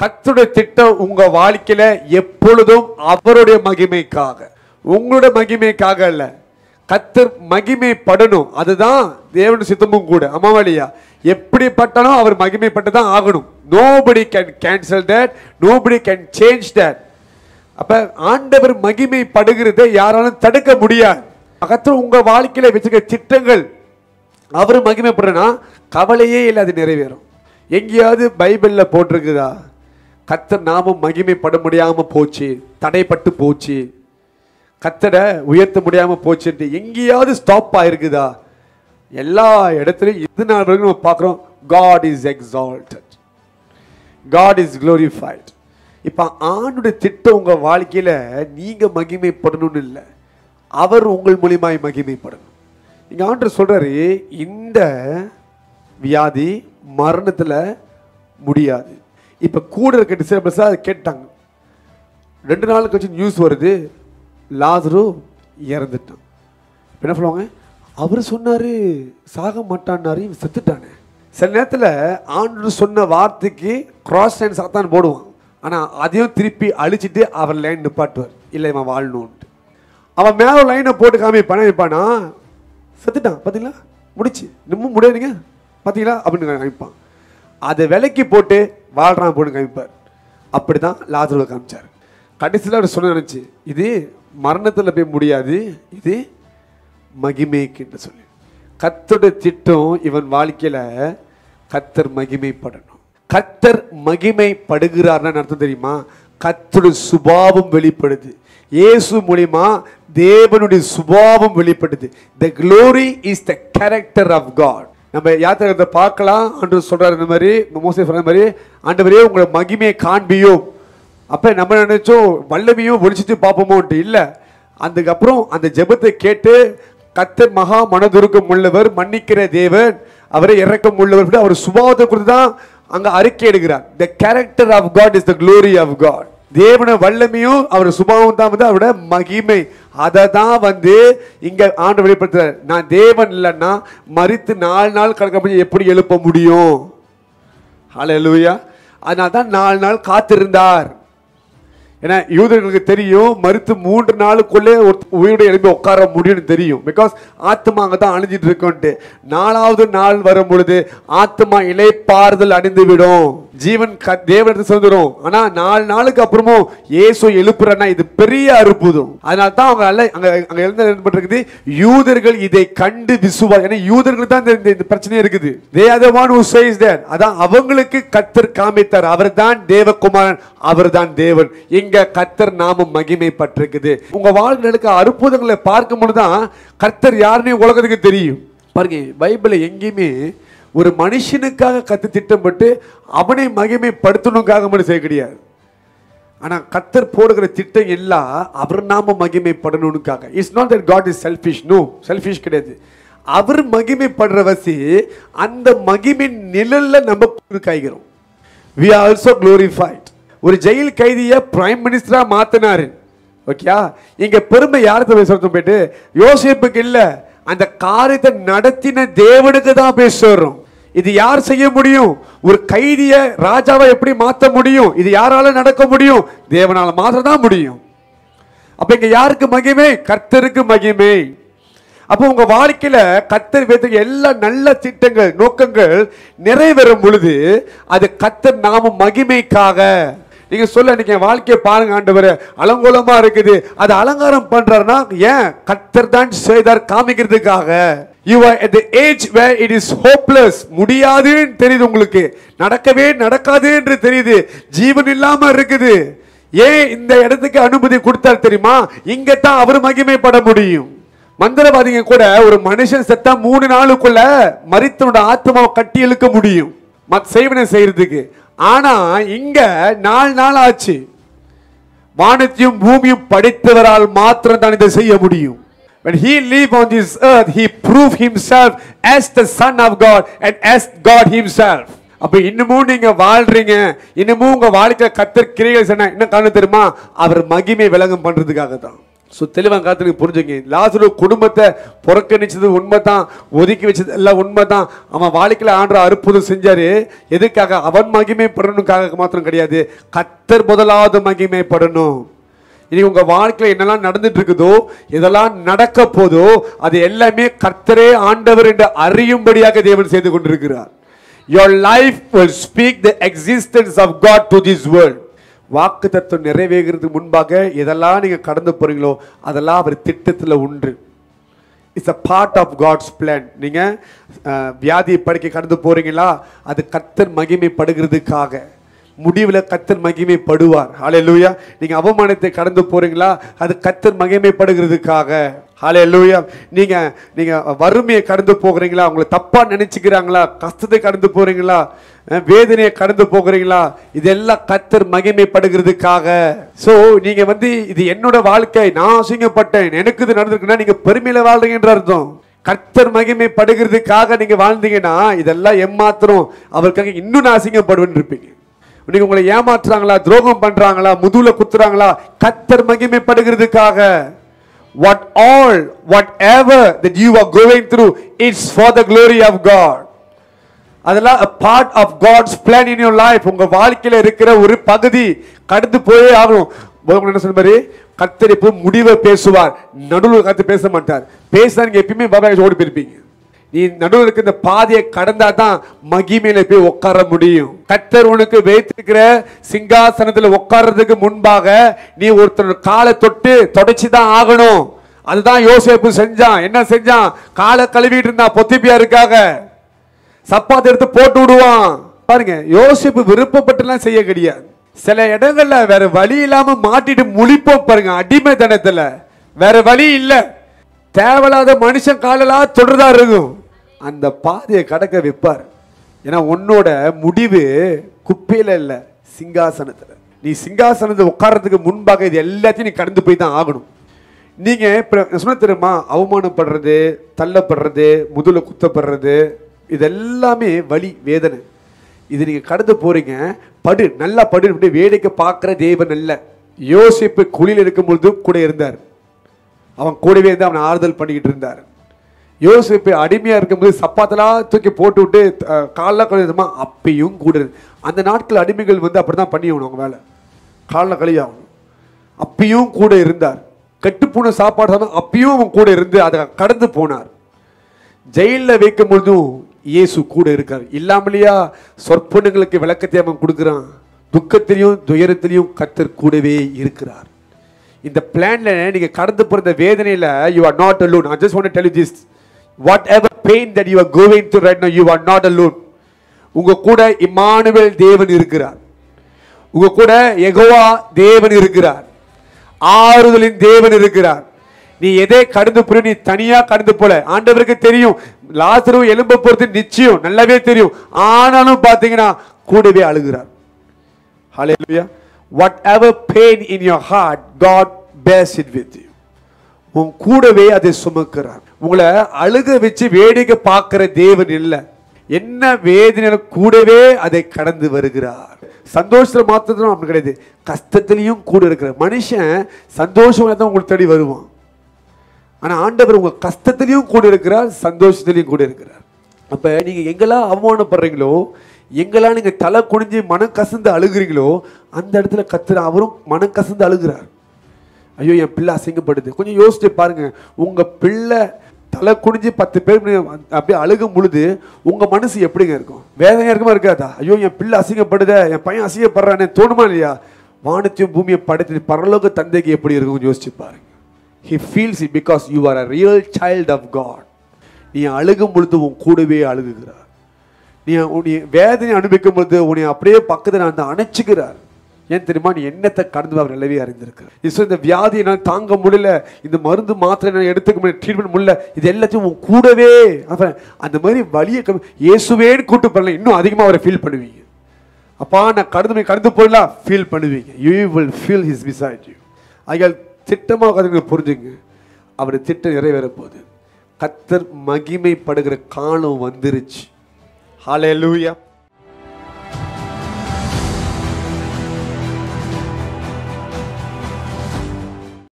கர்த்தருடைய திட்டம் உங்க வாழ்க்கையில எப்பொழுதும் அவருடைய மகிமைக்காக, உங்களுடைய மகிமைக்காக அல்ல. கர்த்தர் மகிமைப்படணும், அதுதான் தேவனுடைய சித்தமும் கூட. அம்மாவளியா எப்படிப்பட்டாலும் அவர் மகிமைப்பட்டு தான் ஆகணும். nobody can cancel that, nobody can change that. அப்ப ஆண்டவர் மகிமைப்படுகிறதை யாராலும் தடுக்க முடியாது. கர்த்தர் உங்க வாழ்க்கையில வச்சுக்க திட்டங்கள் அவர் மகிமைப்படுறனா கவலையே இல்லை, அது நிறைவேறும். எங்கேயாவது பைபிள்ல போட்டிருக்குதா கர்த்தர் நாமும் மகிமைப்பட முடியாம போச்சு, தடைப்பட்டு போச்சு, கர்த்தரை உயர்த்த முடியாம போச்சு, எங்கேயாவது ஸ்டாப் ஆயிருக்குதா? எல்லா இடத்துலையும் இது நாள் வரைக்கும் நம்ம பார்க்குறோம், God is exalted, God is glorified. இப்போ ஆண்டுடைய திட்டம் உங்க வாழ்க்கையில நீங்க மகிமைப்படணும்னு இல்லை, அவர் உங்கள் மூலியமாய் மகிமைப்படணும். இங்க ஆண்டவர் சொல்றாரு, இந்த வியாதி மரணத்துல முடியாது. இப்ப கூட இருக்க டிசைபிள்ஸ் அதை கேட்டாங்க. 2 நாள் கழிச்சு நியூஸ் வருது, லாசரு இறந்துட்டான். என்ன சொல்லுவாங்க, அவர் சொன்னாரு சாக மாட்டான்னாரு, செத்துட்டானே. சில நேரத்தில் ஆண்டவர் சொன்ன வார்த்தைக்கு கிராஸ் லைன் சாத்தான் போடுவான், ஆனால் அதையும் திருப்பி அழிச்சிட்டு அவர் லைன் நிப்பாட்டுவார். இல்லை இவன் வாழணும்ட்டு அவன் மேலே லைனை போட்டு காமிப்பானா, செத்துட்டான் பார்த்தீங்களா, முடிச்சு இன்னமும் முடியாதுங்க பார்த்தீங்களா அப்படின்னு காமிப்பான். அதை விலைக்கு போட்டு வாழ்றான் போட்டு காமிப்பார். அப்படி தான் லாசருவை காமிச்சார். கடைசியில் அவர் சொன்ன நினச்சி, இது மரணத்தில் போய் முடியாது, இது மகிமைக்குன்னு சொல்லி. கர்த்தருடைய திட்டம் இவன் வாழ்க்கையில கர்த்தர் மகிமைப்படணும். கர்த்தர் மகிமைப்படுகிறார்னா அர்த்தம் தெரியுமா? கர்த்தருடைய சுபாவம் வெளிப்படுது. இயேசு மூலமா தேவனுடைய சுபாவம் வெளிப்படுது. The glory is the character of God. நம்ம யாத்திரை பார்க்கலாம். ஆண்டவர் சொல்றாரு இந்த மாதிரி, மோசே சொல்ற மாதிரி, ஆண்டவரே உங்களை மகிமையை காண்பியும். அப்ப நம்ம நினைச்சோம் வல்லமையும் ஒழிச்சிட்டு பார்ப்போமோன்ட்டு இல்லை. அதுக்கப்புறம் அந்த ஜெபத்தை கேட்டு கர்த்தர் மகா மனதுருக்கம் உள்ளவர், மன்னிக்கிற தேவன், அவரை இரக்கம் உள்ளவர், அவர் சுபாவத்தை குறித்து தான் அங்க அறிக்கை எடுக்கிறார். The character of God is the glory of God. தேவன வல்லமையும் அவர் சுபாவம் தான் வந்து அவரோட மகிமை. அதை தான் இங்க ஆண்டு வெளிப்படுத்துறார். நான் தேவன் இல்லைன்னா மரித்து 4 நாள் கணக்கு எப்படி எழுப்ப முடியும்? ஹல்லேலூயா. அதனால தான் 4 நாள் காத்திருந்தார். ஏன்னா யூதர்களுக்கு தெரியும், மறுத்து 3 நாளுக்குள்ளே உயிரோட எழுப்பி உட்கார முடியும்னு தெரியும். பிகாஸ் ஆத்மா அங்கே தான் அணிஞ்சிட்டு இருக்கோன்ட்டு. 4வது நாள் வரும் பொழுது ஆத்மா இளைப்பாறுதல் அடைந்து விடும், ஜீவன் தேவனுக்கு சேர்ந்துடும். ஆனா 4 நாளுக்கு அப்புறமும் இயேசு எழுப்புறன்னா இது பெரிய அற்புதம். அதனால தான் அவங்க அங்க எழுந்து யூதர்கள் இதை கண்டு விசுவா, ஏன்னா யூதர்கள் தான் இந்த பிரச்சனை இருக்குது. They are the one who says that. அதான் அவங்களுக்கு கர்த்தர் காமித்தார், அவர் தான் தேவகுமாரன், அவர் தான் தேவன். இங்க கர்த்தர் நாமம் மகிமைப்பட்டிருக்குது. உங்க வாழ்க்கைக்கு அற்புதங்களை பார்க்கும் பொழுதுதான் கர்த்தர் யாருன்னு உலகத்துக்கு தெரியும். பாருங்க, பைபிள்ல எங்கேயுமே ஒரு மனுஷனுக்காக கர்த்தர் திட்டப்பட்டு அவனை மகிமைப்படுத்தணுக்காக மட்டும் செய்ய கிடையாது. ஆனா கர்த்தர் போடுகிற திட்டம் எல்லாம் அவர் நாம மகிமைப்படணுக்காக. It's not that God is selfish. No, selfish கிடையாது. அவர் மகிமைப்படுற வசி அந்த மகிமின் நிழல்ல நம்ம காய்கிறோம். We are also glorified. ஒரு ஜெயில் கைதியை பிரைம் மினிஸ்டரா மாத்தினாரு. ஓகே, இங்க பெருமை யாருக்கு பேசுறோம்? போயிட்டு யோசேப்புக்கு இல்ல, அந்த காரியத்தை நடத்தின தேவனுக்கு தான் பேசுறோம். இது யார் செய்ய முடியும்? ஒரு கைதியை ராஜாவை எப்படி மாற்ற முடியும்? இது யாரால நடக்க முடியும்? தேவனால மாத்திரம் தான் முடியும். அப்ப இங்க யாருக்கு மகிமை? கர்த்தருக்கு மகிமை. அப்போ உங்க வாழ்க்கையில கர்த்தர் வைத்த எல்லா நல்ல திட்டங்கள், நோக்கங்கள் நிறைவேறும் பொழுது அது கர்த்தர் நாம மகிமைக்காக. நீங்க சொல்ல, இன்னைக்கு வாழ்க்கையை பாருங்க, ஆண்டவரே அலங்கோலமா இருக்குது, அது அலங்காரம் பண்றாருன்னா ஏன்? கர்த்தர் தான் செய்தார் காமிக்கிறதுக்காக. You are at the age where it is hopeless. முடியாதுன்னு தெரியுது, உங்களுக்கு நடக்கவே நடக்காது என்று தெரியுது, ஜீவன் இல்லாம இருக்குது. ஏன் இந்த இடத்துக்கு அனுமதி கொடுத்தார் தெரியுமா? இங்க தான் அவர் மகிமைப்பட முடியும். மந்திரவாதிங்க கூட ஒரு மனுஷன் செத்தா 3 நாளுக்குள்ள மரித்தனோட ஆத்மாவை கட்டி இழுக்க முடியும் செய்வனை செய்யறதுக்கு. ஆனா இங்க 4 நாள் ஆச்சு. வானத்தையும் பூமியும் படைத்தவரால் மாத்திரம் தான் இதை செய்ய முடியும். When he lived on this earth, he proved himself as the Son of God and as God himself. அப்ப இன்னமும் நீங்க வாழ்றீங்க, இன்னமும் உங்க வாழ்க்கையில கர்த்தர் கிரியைகள் செய்ய என்ன காரணம் தெரியுமா? அவர் மகிமை விளங்கம் பண்றதுக்காக தான். தெளிவாக காத்துக்கு புரிஞ்சுங்க. லாசரு குடும்பத்தை புறக்கணிச்சது உண்மைதான், ஒதுக்கி வச்சது எல்லாம் உண்மைதான். அவன் வாழ்க்கையில் ஆண்டவர் அற்புதம் செஞ்சாரு. எதுக்காக? அவன் மகிமைப்படணுக்காக மாத்திரம் கிடையாது, கர்த்தர் முதலாவது மகிமைப்படணும். இனி உங்க வாழ்க்கையில் என்னெல்லாம் நடந்துட்டு இருக்குதோ, இதெல்லாம் நடக்க போதோ, அது எல்லாமே கர்த்தரே ஆண்டவர் என்று அறியும்படியாக தேவன் செய்து கொண்டிருக்கிறார். Your life will speak the existence of God to this world. வாக்கு தத்துவம் நிறைவேறதுக்கு முன்பாக எதெல்லாம் நீங்க கடந்து போறீங்களோ அதெல்லாம் அவர் திட்டத்தில் உண்டு. It's a part of God's plan. நீங்க வியாதியை படுக்கை கடந்து போறீங்களா, அது கர்த்தர் மகிமைப்படுகிறதுக்காக. முடிவில் கர்த்தர் மகிமைப்படுவார். ஹல்லேலூயா. நீங்க அவமானத்தை கடந்து போறீங்களா, அது கர்த்தர் மகிமைப்படுகிறதுக்காக. ஹல்லேலூயா. நீங்க நீங்க வறுமையை கடந்து போகிறீங்களா, உங்களை தப்பா நினைச்சுக்கிறாங்களா, கஷ்டத்தை கடந்து போறீங்களா, வேதனையை கடந்து போகிறீங்களா, இதெல்லாம் கர்த்தர் மகிமைப்படுகிறதுக்காக. சோ நீங்க இது என்னோட வாழ்க்கை, நான் அசிங்கப்பட்டேன், எனக்கு இது நடந்திருக்குன்னா நீங்க பெருமையில வாழ்றீங்கன்ற அர்த்தம். கர்த்தர் மகிமைப்படுகிறதுக்காக நீங்க வாழ்ந்தீங்கன்னா இதெல்லாம் ஏமாத்திரம், அவருக்காக இன்னும் நான் அசிங்கப்படுவேன்னு இருப்பீங்க. நீங்க உங்களை ஏமாற்றுறாங்களா, துரோகம் பண்றாங்களா, முதுகுல குத்துறாங்களா, கர்த்தர் மகிமைப்படுகிறதுக்காக. whatever that you are going through, it's for the glory of God. அதெல்லாம் a part of God's plan in your life. உங்க வாழ்க்கையில இருக்கிற ஒரு பகுதி கடந்து போயே ஆகணும். என்ன சொல்றாரு, கர்த்தர் எப்போ முடிவை பேசுவார், நடுவில் கர்த்தர் பேச மாட்டார். பேசினா நீங்க எப்பயுமே பாபா ஓடி போயிருப்பீங்க. நீ நடுவில் இருக்க இந்த பாதையை கடந்தா தான் மகிமையில போய் உட்கார முடியும். கர்த்தர் உனக்கு வைத்திருக்கிற சிங்காசனத்துல உட்கார்றதுக்கு முன்பாக நீ ஒருத்தர் காலை தொட்டு தொடச்சுதான் ஆகணும். அதுதான் யோசேப்பு செஞ்சான். என்ன செஞ்சான்? காலை கழுவிட்டு இருந்தா பொத்திப்பியா இருக்காக, சப்பாத்து எடுத்து போட்டு விடுவான். பாருங்க, யோசேப்பு விருப்பப்பட்டுலாம் செய்ய கிடையாது. சில இடங்கள்ல வேற வழி இல்லாம மாட்டிட்டு முழிப்போம் பாருங்க, அடிமைத்தனத்துல. வேற வழி இல்ல, தேவையில்லாத மனுஷன் காலெல்லாம் தொடர்தா இருக்கும். அந்த பாதையை கடக்க வைப்பார். ஏன்னா உன்னோட முடிவு குப்பையில இல்ல, சிங்காசனத்துல. நீ சிங்காசனத்தை உட்கார்றதுக்கு முன்பாக இது எல்லாத்தையும் நீ கடந்து போய் தான் ஆகணும். நீங்க சொன்ன தெரியுமா, அவமானப்படுறது, தள்ளப்படுறது, முதுல குத்தப்படுறது, இதெல்லாமே வலி, வேதனை. இது நீங்க கடந்து போறீங்க. படு, நல்லா படு. வேடிக்கை பார்க்கிற தேவன் அல்ல. யோசிப்பு குழியில் இருக்கும் பொழுது கூட இருந்தார். அவன் கூடவே இருந்து அவனை ஆறுதல் பண்ணிக்கிட்டு இருந்தார். யோசிப்பு அடிமையா இருக்கும்போது சப்பாத்தெல்லாம் தூக்கி போட்டு விட்டு காலில் கழுவுமா, அப்பையும் கூட. அந்த நாட்கள் அடிமைகள் அப்படிதான் பண்ணி ஆகணும், அவங்க வேலை காலில் கழுவியாகணும். அப்பையும் கூட இருந்தார். கெட்டுப்போன சாப்பாடு அப்பயும் அவன் கூட இருந்து அதை கடந்து போனார். ஜெயிலில் வைக்கும் பொழுதும் இயேசு கூட இருக்கார். இல்லாமலையா சொற்பனங்களுக்கு விளக்கத்தை அவன் கொடுக்குறான். துக்கத்திலையும் துயரத்திலையும் கர்த்தர் கூடவே இருக்கிறார். இந்த பிளான்ல நீங்க கடந்து போற வேதனையில you are not alone. I just want to tell you this, whatever pain that you are going through right now, you are not alone. உங்க கூட இம்மானுவேல் தேவன் இருக்கிறார். உங்க கூட யெகோவா தேவன் இருக்கிறார். ஆறுதலின் தேவன் இருக்கிறார். நீ எதை கடந்து போற, நீ தனியா கடந்து போல. ஆண்டவருக்கு தெரியும், லாசரு எலும்ப போறது நிச்சயம், நல்லாவே தெரியும். ஆனாலும் பாத்தீங்கன்னா கூடவே அழுகிறார். ஹல்லேலூயா. Whatever pain in your heart, God bears it with you. உன் கூடவே அதை சுமக்கிறார். உங்களை அழுக வச்சு வேடிக்கை பார்க்கிற தேவன் இல்லை. என்ன வேதனை கூடவே அதை கடந்து வருகிறார். சந்தோஷத்துல மாத்திரம் அப்படி கிடையாது, கஷ்டத்திலையும் கூட இருக்கிற மனுஷன் சந்தோஷமா தான் உங்களுக்கு தேடி வருவான். ஆனா ஆண்டவர் உங்க கஷ்டத்திலையும் கூட இருக்கிறார், சந்தோஷத்திலையும் கூட இருக்கிறார். அப்ப நீங்க எங்கெல்லாம் அவமானப்படுறீங்களோ, எங்கெல்லாம் நீங்க தலை குனிஞ்சு மனம் கசந்து அழுகிறீங்களோ, அந்த இடத்துல கர்த்தர் அவரும் மனம் கசந்து அழுகிறார். ஐயோ என் பிள்ளை அசிங்கப்படுது. கொஞ்சம் யோசிச்சு பாருங்க, உங்க பிள்ளை தலை குனிஞ்சு 10 பேர் அப்படியே அழுகும் பொழுது உங்க மனசு எப்படிங்க இருக்கும்? வேதனையா இருக்குமா இருக்காதா? ஐயோ என் பிள்ளை அசிங்கப்படுத, என் பையன் அசிங்கப்படுறானே தோணுமா இல்லையா? வானத்தையும் பூமியை படைத்து பரலோக தந்தைக்கு எப்படி இருக்கும் யோசிச்சு பாருங்க. He feels it because you are a real child of God. நீ அழுகும் பொழுது உன் கூடவே அழுகுகிறார். நீ வேதனை அனுபவிக்கும் பொழுது உன்னை அப்படியே பக்கத்தில் அந்த அணைச்சுக்கிறார். ஏன் தெரியுமா? நீ என்னத்தை கடந்து அவர் நிலவே அறிந்திருக்கிறார். இந்த வியாதியை நான் தாங்க முடியல, இந்த மருந்து மாத்திரை நான் எடுத்துக்க முடியல, ட்ரீட்மெண்ட் முடியல, இது எல்லாத்தையும் உன் கூடவே அந்த மாதிரி வலியை இயேசுவேன்னு கூட்டு பண்ணல, இன்னும் அதிகமாக அவரை ஃபீல் பண்ணுவீங்க. அப்பா நான் கடந்து போயிடலாம் ஃபீல் பண்ணுவீங்க. You will feel his beside you. ஆகையால் திட்டமாக புரிஞ்சுங்க, அவர் திட்டம் நிறைவேற போகுது. கர்த்தர் மகிமைப்படுகிற காலம் வந்துருச்சு. ஹல்லேலூயா.